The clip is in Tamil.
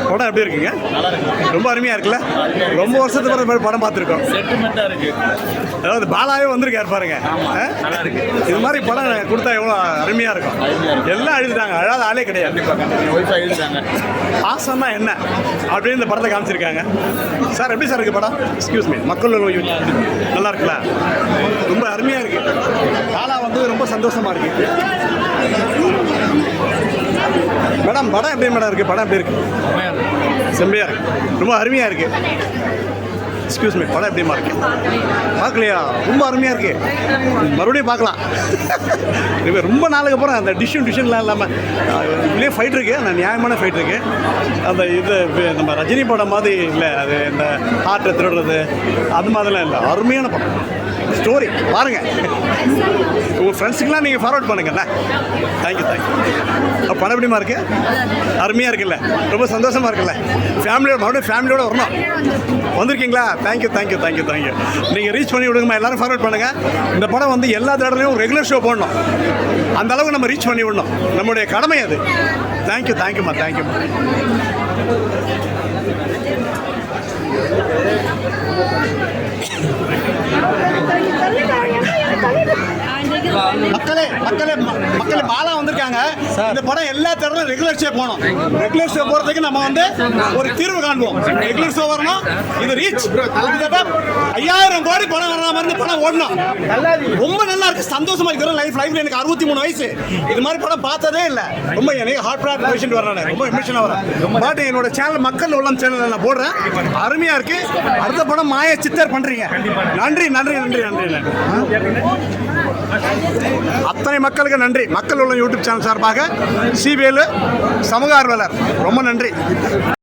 படம் எப்படி இருக்குங்க? ரொம்ப அருமையாக இருக்குல்ல? ரொம்ப வருஷத்துக்கு அப்புறம் படம் பார்த்துருக்கோம். அதாவது பாலாவே வந்திருக்காரு பாருங்க. இது மாதிரி படம் கொடுத்தா எவ்வளோ அருமையாக இருக்கும். எல்லாம் அழுதுட்டாங்க, அழாத ஆளே கிடையாது. பாசம்னா என்ன அப்படின்னு இந்த படத்தை காமிச்சிருக்காங்க. சார் எப்படி சார் இருக்கு படம்? எக்ஸ்கியூஸ் மீ, மக்கள் நல்லா இருக்குல்ல? ரொம்ப அருமையாக இருக்கு. பாலா வந்து ரொம்ப சந்தோஷமா இருக்கு. மேடம் படம் எப்படி மேடம் இருக்குது? படம் எப்படி இருக்குது? செம்மையாக இருக்குது, ரொம்ப அருமையாக இருக்குது. எக்ஸ்கியூஸ் மீ, படம் எப்படிமா இருக்கு? பார்க்கலையா? ரொம்ப அருமையாக இருக்குது, மறுபடியும் பார்க்கலாம். இது ரொம்ப நாளுக்கு அப்புறம் அந்த டிஷன்லாம் இல்லாமல் இதுலேயே ஃபைட் இருக்குது, அந்த நியாயமான ஃபைட் இருக்குது. அந்த இது நம்ம ரஜினி படம் மாதிரி இல்லை, அது இந்த ஹார்ட்டை திருடுறது அது மாதிரிலாம் இல்லை. அருமையான படம், ஸ்டோரி பாருங்கள். உங்கள் ஃப்ரெண்ட்ஸுக்கெலாம் நீங்கள் ஃபார்வர்ட் பண்ணுங்கண்ணா. தேங்க்யூ. படம் எப்படிமா இருக்குது? அருமையாக இருக்குல்ல? ரொம்ப சந்தோஷமாக இருக்குல்ல? ஃபேமிலியோட மறுபடியும் ஃபேமிலியோடு வரணும். வந்திருக்கீங்களா? தேங்க்யூ. நீங்கள் ரீச் பண்ணி விடுங்கம்மா, எல்லோரும் ஃபார்வர்ட் பண்ணுங்கள். இந்த படம் வந்து எல்லா தடவையும் ரெகுலர் ஷோ போடணும். அந்த அளவுக்கு நம்ம ரீச் பண்ணி விடணும், நம்முடைய கடமை அது. தேங்க்யூம்மா. மக்களே பாலா வந்திருக்காங்க. இந்த படம் எல்லா தடவையும் ரெகுலர் ஷோ போகணும். ரெகுலர் ஷோ போகிறதுக்கு நம்ம வந்து ஒரு தீர்வு காண்போம். ரெகுலர் ஷோ வரணும். இது ரீச் 5000 கோடி படம் வர்ற மாதிரி படம் ஓடணும். ரொம்ப நல்லா இருக்கு, சந்தோஷமா இருக்கு. லைஃப்ல எனக்கு 63 வயசு, இது மாதிரி படம் பார்த்ததே இல்லை. ரொம்ப எனக்கு ஹார்ட் ப்ராட் பேஷண்ட் வரேன், ரொம்ப எமோஷனாக வரேன். பட் என்னோட சேனல் மக்கள் உள்ளம் சேனலில் நான் போடுறேன். அருமையா இருக்கு. அடுத்த படம் மாய சித்தர் பண்றீங்க. நன்றி. அத்தனை மக்களுக்கு நன்றி. மக்கள் உள்ள யூடியூப் சேனல் சார்பாக சிபிஎல் சமூக ஆர்வலர் ரொம்ப நன்றி.